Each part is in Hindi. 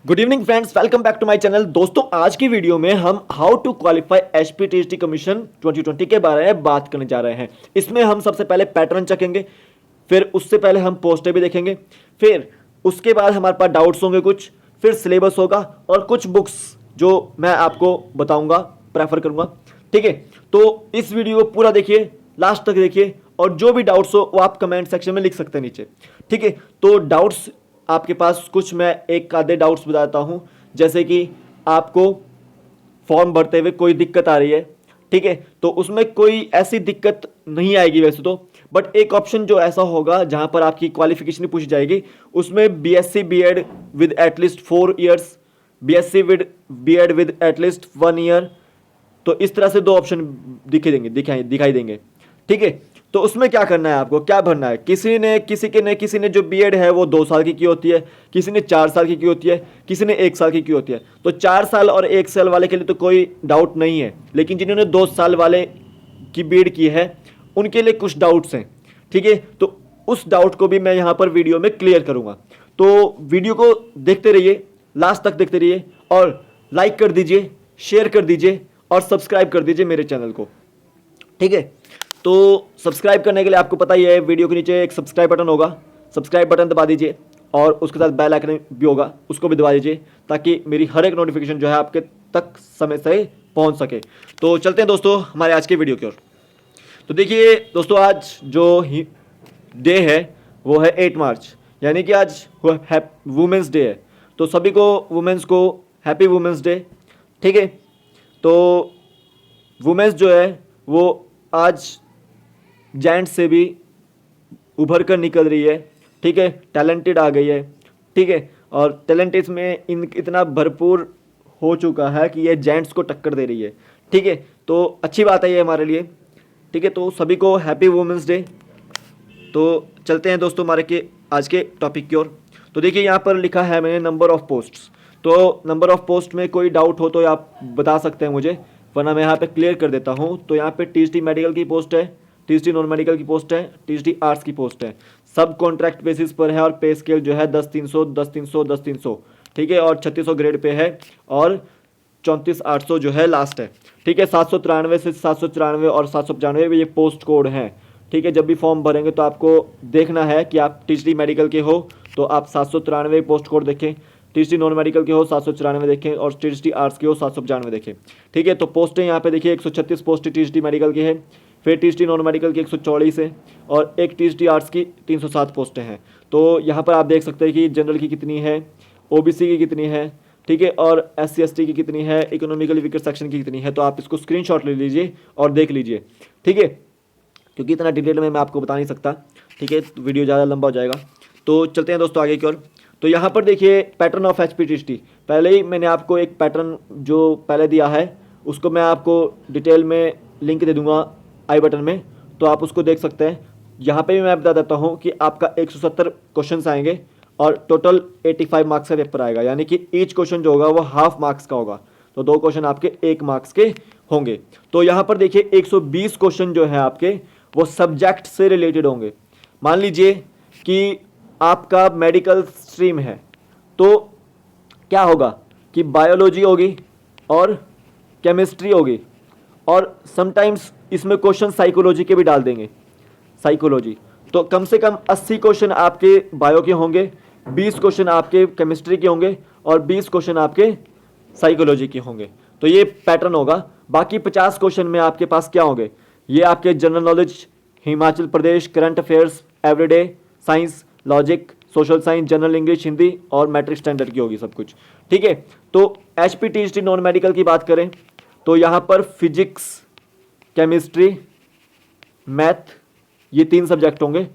Good evening friends, welcome back to my channel. दोस्तों, आज की वीडियो में हम how to qualify HPTST commission 2020 के बारे में बात करने जा रहे हैं। इसमें हम सबसे पहले पैटर्न चेकेंगे, फिर उससे पहले हम पोस्टें भी देखेंगे, फिर उसके बाद हमारे पास डाउट्स होंगे कुछ, फिर सिलेबस होगा और कुछ बुक्स जो मैं आपको बताऊंगा, प्रेफर करूंगा। ठीक है, तो इस वीडियो को पूरा देखिए, लास्ट तक देखिए और जो भी डाउट्स हो वो आप कमेंट सेक्शन में लिख सकते हैं नीचे। ठीक है, तो डाउट्स आपके पास कुछ मैं एक आधे डाउट्स बताता हूं, जैसे कि आपको फॉर्म भरते हुए कोई दिक्कत आ रही है। ठीक है, तो उसमें कोई ऐसी दिक्कत नहीं आएगी वैसे तो, बट एक ऑप्शन जो ऐसा होगा जहां पर आपकी क्वालिफिकेशन पूछी जाएगी, उसमें BSc BEd with at least 4 years, BSc with BEd with at least 1 year. तो इस तरह से दो ऑप्शन दिखाई देंगे। ठीक है, तो उसमें क्या करना है, आपको क्या भरना है। किसी ने जो बीएड है वो 2 साल की होती है, किसी ने 4 साल की होती है, किसी ने 1 साल की होती है। तो 4 साल और 1 साल वाले के लिए तो कोई डाउट नहीं है, लेकिन जिन्होंने 2 साल वाले की बीएड की है उनके लिए कुछ डाउट्स हैं। ठीक है, तो उस डाउट को भी मैं यहाँ पर वीडियो में क्लियर करूँगा। तो वीडियो को देखते रहिए, लास्ट तक देखते रहिए और लाइक कर दीजिए, शेयर कर दीजिए और सब्सक्राइब कर दीजिए मेरे चैनल को। ठीक है, तो सब्सक्राइब करने के लिए आपको पता ही है, वीडियो के नीचे एक सब्सक्राइब बटन होगा, सब्सक्राइब बटन दबा दीजिए और उसके साथ बेल आइकन भी होगा, उसको भी दबा दीजिए ताकि मेरी हर एक नोटिफिकेशन जो है आपके तक समय से पहुंच सके। तो चलते हैं दोस्तों हमारे आज के वीडियो की ओर। तो देखिए दोस्तों, आज जो डे है वो है 8 मार्च, यानी कि आज वुमेंस डे है। तो सभी को वुमेंस को हैप्पी वुमेंस डे। ठीक है, तो वुमेंस जो है वो आज जेंट्स से भी उभर कर निकल रही है। ठीक है, टैलेंटेड आ गई है। ठीक है, और टैलेंट इसमें इतना भरपूर हो चुका है कि ये जेंट्स को टक्कर दे रही है। ठीक है, तो अच्छी बात है ये हमारे लिए। ठीक है, तो सभी को हैप्पी वुमेंस डे। तो चलते हैं दोस्तों हमारे के आज के टॉपिक की ओर। तो देखिए यहाँ पर लिखा है मैंने नंबर ऑफ पोस्ट्स। तो नंबर ऑफ पोस्ट में कोई डाउट हो तो आप बता सकते हैं मुझे, वरना मैं यहाँ पे क्लियर कर देता हूँ। तो यहाँ पे टीएसटी मेडिकल की पोस्ट है, टीएसटी नॉन मेडिकल की पोस्ट है, टीएसटी आर्ट्स की पोस्ट है। सब कॉन्ट्रैक्ट बेसिस पर है और पे स्केल जो है 10-300 10-300 10-300। ठीक है, और 3600 ग्रेड पे है और 34,800 जो है लास्ट है। ठीक है, 793 से 794 और 795 ये पोस्ट कोड हैं। ठीक है, जब भी फॉर्म भरेंगे तो आपको देखना है कि आप टीएसटी मेडिकल के हो तो आप 793 पोस्ट कोड देखें, टीएसटी नॉन मेडिकल के हो 794 देखें और टीएसटी आर्ट्स के हो 795 देखें। ठीक है, तो पोस्टें यहाँ पे देखिए 136 पोस्ट टीएसटी मेडिकल की है, फिर टीएसटी नॉन मेडिकल की 144 है और एक टीएसटी आर्ट्स की 307 पोस्टें हैं। तो यहाँ पर आप देख सकते हैं कि जनरल की कितनी है, ओबीसी की कितनी है, ठीक है, और एससी एसटी की कितनी है, इकोनॉमिकली वीकर सेक्शन की कितनी है। तो आप इसको स्क्रीनशॉट ले लीजिए और देख लीजिए। ठीक है, क्योंकि इतना डिटेल में मैं आपको बता नहीं सकता। ठीक है, तो वीडियो ज़्यादा लंबा हो जाएगा। तो चलते हैं दोस्तों आगे की ओर। तो यहाँ पर देखिए पैटर्न ऑफ एचपीटीएसटी, पहले ही मैंने आपको एक पैटर्न जो पहले दिया है उसको मैं आपको डिटेल में लिंक दे दूंगा आई बटन में, तो आप उसको देख सकते हैं। यहाँ पे भी मैं बता देता हूँ कि आपका 170 क्वेश्चन आएंगे और टोटल 85 मार्क्स का पेपर आएगा, यानी कि ईच क्वेश्चन जो होगा वो हाफ मार्क्स का होगा। तो 2 क्वेश्चन आपके 1 मार्क्स के होंगे। तो यहाँ पर देखिए 120 क्वेश्चन जो है आपके वो सब्जेक्ट से रिलेटेड होंगे। मान लीजिए कि आपका मेडिकल स्ट्रीम है तो क्या होगा कि बायोलॉजी होगी और केमिस्ट्री होगी और समटाइम्स इसमें क्वेश्चन साइकोलॉजी के भी डाल देंगे, साइकोलॉजी। तो कम से कम 80 क्वेश्चन आपके बायो के होंगे, 20 क्वेश्चन आपके केमिस्ट्री के होंगे और 20 क्वेश्चन आपके साइकोलॉजी के होंगे। तो ये पैटर्न होगा। बाकी 50 क्वेश्चन में आपके पास क्या होंगे, ये आपके general knowledge, Himachal Pradesh, current affairs, everyday, science, logic, social science, general English, Hindi और मैट्रिक स्टैंडर्ड की होगी सब कुछ। ठीक है, तो एचपीटीएसटी नॉन मेडिकल की बात करें तो यहाँ पर फिजिक्स, केमिस्ट्री, मैथ, ये 3 सब्जेक्ट होंगे,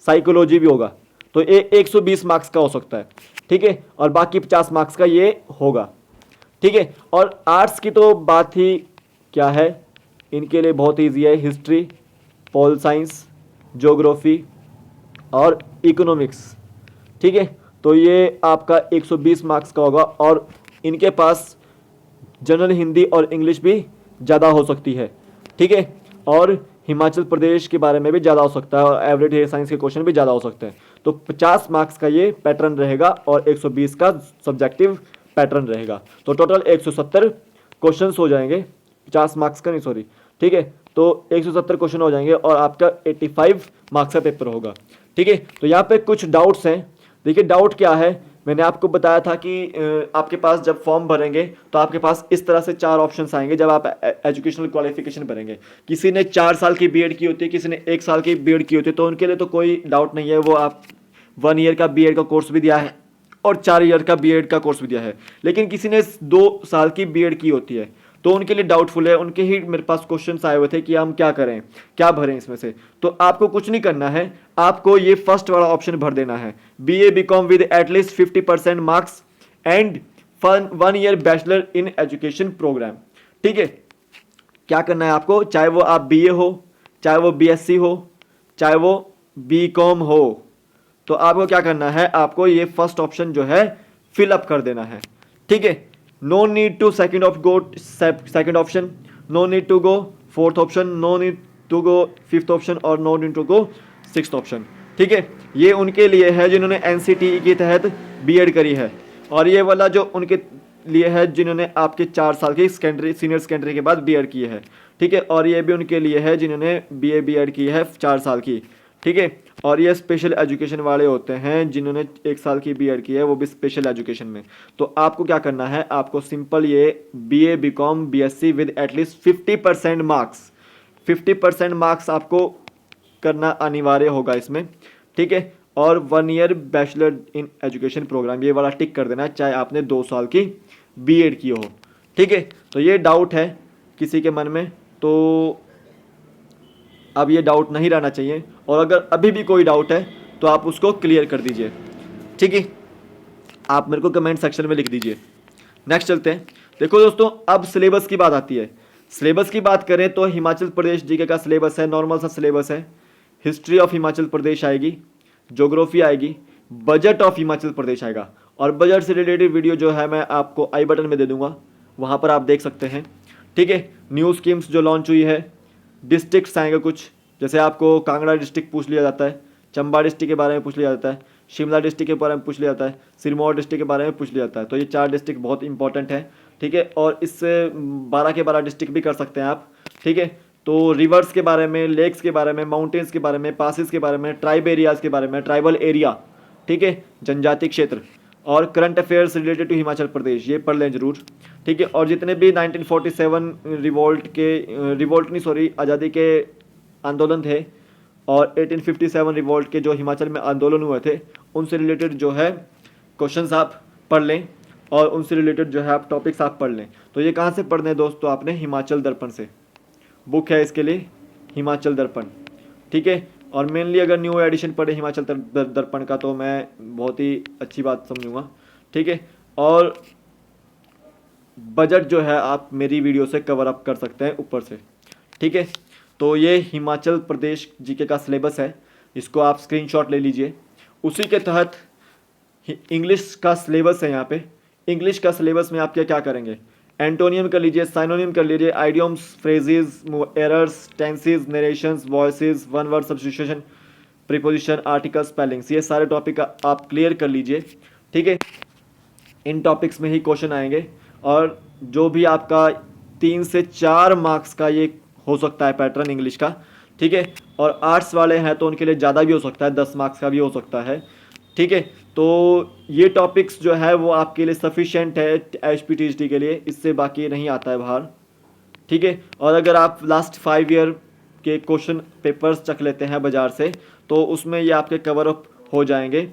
साइकोलॉजी भी होगा। तो ये 120 मार्क्स का हो सकता है। ठीक है, और बाकी 50 मार्क्स का ये होगा। ठीक है, और आर्ट्स की तो बात ही क्या है, इनके लिए बहुत ईजी है। हिस्ट्री, पॉल साइंस, ज्योग्राफी और इकोनॉमिक्स। ठीक है, तो ये आपका 120 मार्क्स का होगा और इनके पास जनरल हिंदी और इंग्लिश भी ज़्यादा हो सकती है। ठीक है, और हिमाचल प्रदेश के बारे में भी ज़्यादा हो सकता है और एवरेज साइंस के क्वेश्चन भी ज़्यादा हो सकते हैं। तो 50 मार्क्स का ये पैटर्न रहेगा और 120 का सब्जेक्टिव पैटर्न रहेगा। तो टोटल 170 क्वेश्चंस हो जाएंगे, 50 मार्क्स का नहीं, सॉरी, ठीक है। तो 170 क्वेश्चन हो जाएंगे और आपका 85 मार्क्स का पेपर होगा, ठीक है। तो यहाँ पे कुछ डाउट्स हैं। देखिए डाउट क्या है, मैंने आपको बताया था कि आपके पास जब फॉर्म भरेंगे तो आपके पास इस तरह से 4 ऑप्शंस आएंगे जब आप एजुकेशनल क्वालिफिकेशन भरेंगे। किसी ने 4 साल की बीएड की होती है, किसी ने 1 साल की बीएड की होती है, तो उनके लिए तो कोई डाउट नहीं है, वो आप 1 ईयर का बीएड का कोर्स भी दिया है और 4 ईयर का बीएड का कोर्स भी दिया है। लेकिन किसी ने 2 साल की बीएड की होती है तो उनके लिए डाउटफुल है, उनके ही मेरे पास क्वेश्चंस आए हुए थे कि हम क्या करें, क्या भरें इसमें से। तो आपको कुछ नहीं करना है, आपको ये फर्स्ट वाला ऑप्शन भर देना है, BA BCom with at least 50% marks and 1 year bachelor in education programme, ठीक है। क्या करना है आपको, चाहे वो आप बीए हो, चाहे वो बीएससी हो, चाहे वो बीकॉम हो, तो आपको क्या करना है, आपको ये फर्स्ट ऑप्शन जो है फिलअप कर देना है, ठीक है। No need to second option, no need to go fourth option, no need to go fifth option और no need to go sixth option, ठीक है। ये उनके लिए है जिन्होंने एनसीटीई के तहत बीएड करी है, और ये वाला जो उनके लिए है जिन्होंने आपके 4 साल की सेकेंडरी सीनियर सेकेंडरी के बाद बीएड की है, ठीक है। और ये भी उनके लिए है जिन्होंने बीए बीएड की है 4 साल की, ठीक है। और ये स्पेशल एजुकेशन वाले होते हैं जिन्होंने 1 साल की बीएड की है, वो भी स्पेशल एजुकेशन में। तो आपको क्या करना है, आपको सिंपल ये BA BCom BSc with at least 50% marks, 50% marks आपको करना अनिवार्य होगा इसमें, ठीक है। और 1 year bachelor in education programme, ये वाला टिक कर देना है, चाहे आपने 2 साल की बीएड की हो, ठीक है। तो ये डाउट है किसी के मन में, तो अब ये डाउट नहीं रहना चाहिए, और अगर अभी भी कोई डाउट है तो आप उसको क्लियर कर दीजिए, ठीक है। आप मेरे को कमेंट सेक्शन में लिख दीजिए। नेक्स्ट चलते हैं। देखो दोस्तों, अब सिलेबस की बात आती है। सिलेबस की बात करें तो हिमाचल प्रदेश जीके का सिलेबस है, नॉर्मल सा सिलेबस है। हिस्ट्री ऑफ हिमाचल प्रदेश आएगी, ज्योग्राफी आएगी, बजट ऑफ हिमाचल प्रदेश आएगा, और बजट से रिलेटेड वीडियो जो है मैं आपको आई बटन में दे दूंगा, वहाँ पर आप देख सकते हैं, ठीक है। न्यू स्कीम्स जो लॉन्च हुई है, डिस्ट्रिक्ट्स आएंगे कुछ, जैसे आपको कांगड़ा डिस्ट्रिक्ट पूछ लिया जाता है, चंबा डिस्ट्रिक्ट के बारे में पूछ लिया जाता है, शिमला डिस्ट्रिक्ट के बारे में पूछ लिया जाता है, सिरमौर डिस्ट्रिक्ट के बारे में पूछ लिया जाता है। तो ये 4 डिस्ट्रिक्ट बहुत इंपॉर्टेंट है, ठीक है। और इससे 12 के 12 डिस्ट्रिक्ट भी कर सकते हैं आप, ठीक है। तो रिवर्स के बारे में, लेक्स के बारे में, माउंटेन्स के बारे में, पासिस के बारे में, ट्राइब एरियाज़ के बारे में, ट्राइबल एरिया, ठीक है, जनजाति क्षेत्र, और current affairs related to Himachal Pradesh, ये पढ़ लें जरूर, ठीक है। और जितने भी 1947 रिवोल्ट नहीं सॉरी आज़ादी के आंदोलन थे, और 1857 रिवोल्ट के जो हिमाचल में आंदोलन हुए थे, उनसे रिलेटेड जो है क्वेश्चंस आप पढ़ लें, और उनसे रिलेटेड जो है आप टॉपिक्स आप पढ़ लें। तो ये कहाँ से पढ़ने हैं दोस्तों, आपने हिमाचल दर्पण से, बुक है इसके लिए हिमाचल दर्पण, ठीक है। और मेनली अगर न्यू एडिशन पढ़े हिमाचल दर्पण का तो मैं बहुत ही अच्छी बात समझूंगा, ठीक है। और बजट जो है आप मेरी वीडियो से कवर अप कर सकते हैं ऊपर से, ठीक है। तो ये हिमाचल प्रदेश जीके का सिलेबस है, इसको आप स्क्रीनशॉट ले लीजिए। उसी के तहत इंग्लिश का सिलेबस है। यहाँ पे इंग्लिश का सिलेबस में आप क्या क्या करेंगे, एंटोनियम कर लीजिए, साइनोनियम कर लीजिए, idioms, phrases, errors, tenses, narrations, voices, one word substitution, preposition, article, spellings, ये सारे टॉपिक आप क्लियर कर लीजिए, ठीक है। इन टॉपिक्स में ही क्वेश्चन आएंगे, और जो भी आपका 3 से 4 मार्क्स का ये हो सकता है पैटर्न इंग्लिश का, ठीक है। और आर्ट्स वाले हैं तो उनके लिए ज़्यादा भी हो सकता है, 10 मार्क्स का भी हो सकता है, ठीक है। तो ये टॉपिक्स जो है वो आपके लिए सफिशेंट है HPTSD के लिए, इससे बाकी नहीं आता है बाहर, ठीक है। और अगर आप लास्ट 5 ईयर के क्वेश्चन पेपर्स चख लेते हैं बाज़ार से, तो उसमें ये आपके कवर अप हो जाएंगे,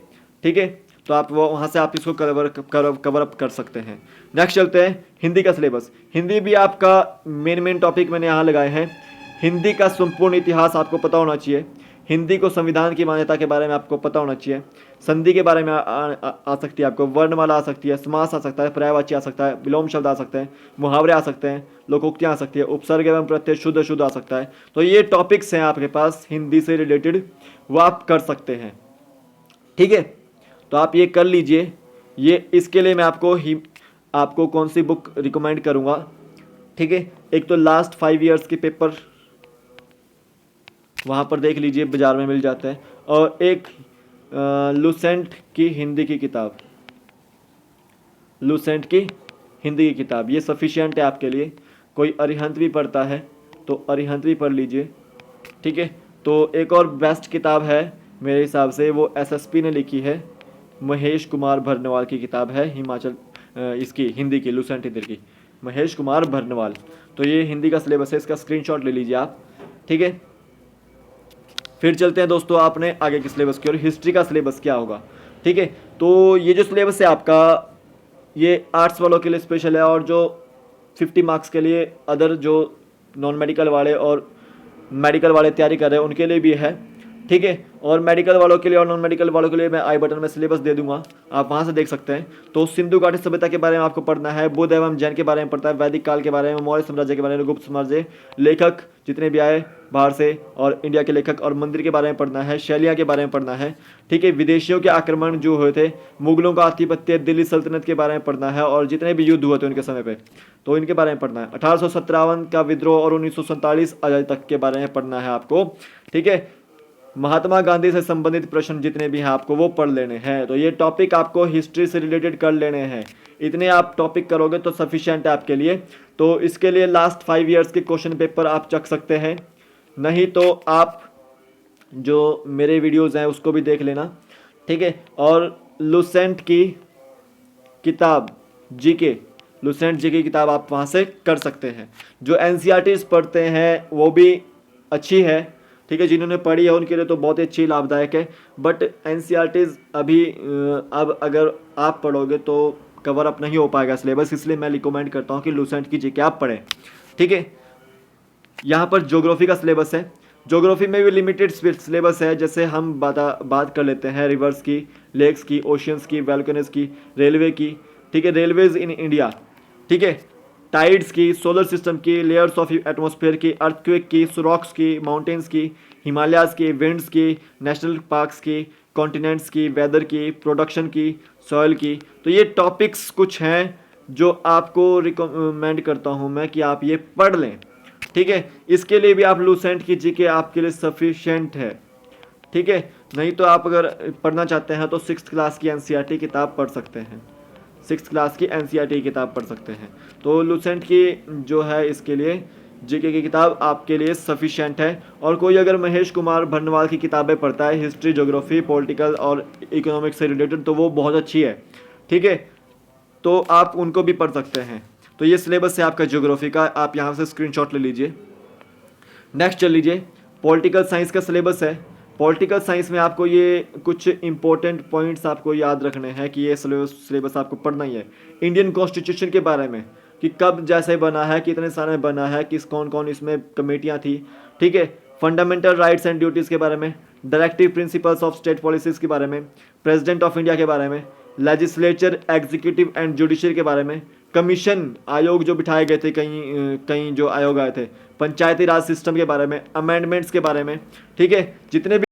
ठीक है। तो आप वो वहाँ से आप इसको कवर अप कर सकते हैं। नेक्स्ट चलते हैं हिंदी का सिलेबस। हिंदी भी आपका मेन टॉपिक मैंने यहाँ लगाए हैं। हिंदी का संपूर्ण इतिहास आपको पता होना चाहिए, हिंदी को संविधान की मान्यता के बारे में आपको पता होना चाहिए, संधि के बारे में आ सकती है आपको, वर्णमाला आ सकती है, समास आ सकता है, पर्यायवाची आ सकता है, विलोम शब्द आ सकते हैं, मुहावरे आ सकते हैं, लोकोक्तियाँ आ सकती है, उपसर्ग एवं प्रत्यय शुद्ध आ सकता है। तो ये टॉपिक्स हैं आपके पास हिंदी से रिलेटेड, वो आप कर सकते हैं, ठीक है। तो आप ये कर लीजिए। ये इसके लिए मैं आपको कौन सी बुक रिकमेंड करूँगा, ठीक है। एक तो लास्ट 5 ईयर्स के पेपर वहाँ पर देख लीजिए, बाज़ार में मिल जाता है, और एक लुसेंट की हिंदी की किताब, लूसेंट की हिंदी की किताब, ये सफिशिएंट है आपके लिए। कोई अरिहंत भी पढ़ता है तो अरिहंत भी पढ़ लीजिए, ठीक है। तो एक और बेस्ट किताब है मेरे हिसाब से, वो एसएसपी ने लिखी है, महेश कुमार भरनवाल की किताब है, हिमाचल इसकी हिंदी की, लूसेंट हिंदी की, महेश कुमार भरनवाल। तो ये हिंदी का सिलेबस है, इसका स्क्रीनशॉट ले लीजिए आप, ठीक है। फिर चलते हैं दोस्तों आपने आगे के सिलेबस की और, हिस्ट्री का सिलेबस क्या होगा, ठीक है। तो ये जो सिलेबस है आपका, ये आर्ट्स वालों के लिए स्पेशल है, और जो 50 मार्क्स के लिए अदर जो नॉन मेडिकल वाले और मेडिकल वाले तैयारी कर रहे हैं उनके लिए भी है, ठीक है। और मेडिकल वालों के लिए और नॉन मेडिकल वालों के लिए मैं आई बटन में सिलेबस दे दूंगा, आप वहां से देख सकते हैं। तो सिंधु घाटी सभ्यता के बारे में आपको पढ़ना है, बुद्ध एवं जैन के बारे में पढ़ता है, वैदिक काल के बारे में, मौर्य साम्राज्य के बारे में, गुप्त साम्राज्य, लेखक जितने भी आए बाहर से और इंडिया के लेखक, और मंदिर के बारे में पढ़ना है, शैलियाँ के बारे में पढ़ना है, ठीक है। विदेशियों के आक्रमण जो हुए थे, मुगलों का आधिपत्य, दिल्ली सल्तनत के बारे में पढ़ना है, और जितने भी युद्ध हुए थे उनके समय पे तो इनके बारे में पढ़ना है। 1857 का विद्रोह और 1947 आजादी तक के बारे में पढ़ना है आपको, ठीक है। महात्मा गांधी से संबंधित प्रश्न जितने भी हैं आपको वो पढ़ लेने हैं। तो ये टॉपिक आपको हिस्ट्री से रिलेटेड कर लेने हैं, इतने आप टॉपिक करोगे तो सफिशिएंट है आपके लिए। तो इसके लिए लास्ट 5 ईयर्स के क्वेश्चन पेपर आप चख सकते हैं, नहीं तो आप जो मेरे वीडियोस हैं उसको भी देख लेना, ठीक है। और लूसेंट की किताब जीके, लूसेंट जीके की किताब आप वहाँ से कर सकते हैं। जो एनसीईआरटीज़ पढ़ते हैं वो भी अच्छी है, ठीक है, जिन्होंने पढ़ी है उनके लिए तो बहुत ही अच्छी लाभदायक है। बट एनसीईआरटीज़ अभी अब अगर आप पढ़ोगे तो कवर अप नहीं हो पाएगा सिलेबस, इसलिए मैं रिकमेंड करता हूँ कि लूसेंट की जीके आप पढ़ें, ठीक है। यहाँ पर ज्योग्राफी का सिलेबस है, ज्योग्राफी में भी लिमिटेड सिलेबस है, जैसे हम बात कर लेते हैं रिवर्स की, लेक्स की, ओशियंस की, वैल्कनस की, रेलवे की, ठीक है, रेलवेज इन इंडिया, ठीक है, टाइड्स की, सोलर सिस्टम की, लेयर्स ऑफ एटमॉस्फेयर की, अर्थक्वेक की, रॉक्स की, माउंटेन्स की, हिमालयाज की, विंड्स की, नेशनल पार्क्स की, कॉन्टिनेंट्स की, वेदर की, प्रोडक्शन की, सॉइल की। तो ये टॉपिक्स कुछ हैं जो आपको रिकमेंड करता हूँ मैं कि आप ये पढ़ लें, ठीक है। इसके लिए भी आप लूसेंट की जीके आपके लिए सफिशिएंट है, ठीक है। नहीं तो आप अगर पढ़ना चाहते हैं तो 6th क्लास की एनसीईआरटी किताब पढ़ सकते हैं, 6th क्लास की एनसीईआरटी किताब पढ़ सकते हैं। तो लूसेंट की जो है इसके लिए जीके की किताब आपके लिए सफिशिएंट है। और कोई अगर महेश कुमार भरनवाल की किताबें पढ़ता है, हिस्ट्री, ज्योग्राफी, पॉलिटिकल और इकोनॉमिक्स से रिलेटेड, तो वो बहुत अच्छी है, ठीक है। तो आप उनको भी पढ़ सकते हैं। तो ये सिलेबस है आपका ज्योग्राफी का, आप यहाँ से स्क्रीनशॉट ले लीजिए। नेक्स्ट चल लीजिए, पॉलिटिकल साइंस का सिलेबस है। पॉलिटिकल साइंस में आपको ये कुछ इंपॉर्टेंट पॉइंट्स आपको याद रखने हैं कि ये सिलेबस आपको पढ़ना ही है। इंडियन कॉन्स्टिट्यूशन के बारे में कि कब जैसे बना है, कितने साल में बना है, किस कौन कौन इसमें कमेटियाँ थी, ठीक है। फंडामेंटल राइट्स एंड ड्यूटीज़ के बारे में, directive principles of state policies के बारे में, प्रेसिडेंट ऑफ इंडिया के बारे में, लेजिस्लेचर, एग्जीक्यूटिव एंड जुडिशरी के बारे में, कमीशन आयोग जो बिठाए गए थे, कहीं कहीं जो आयोग आए थे, पंचायती राज सिस्टम के बारे में, अमेंडमेंट्स के बारे में, ठीक है। जितने भी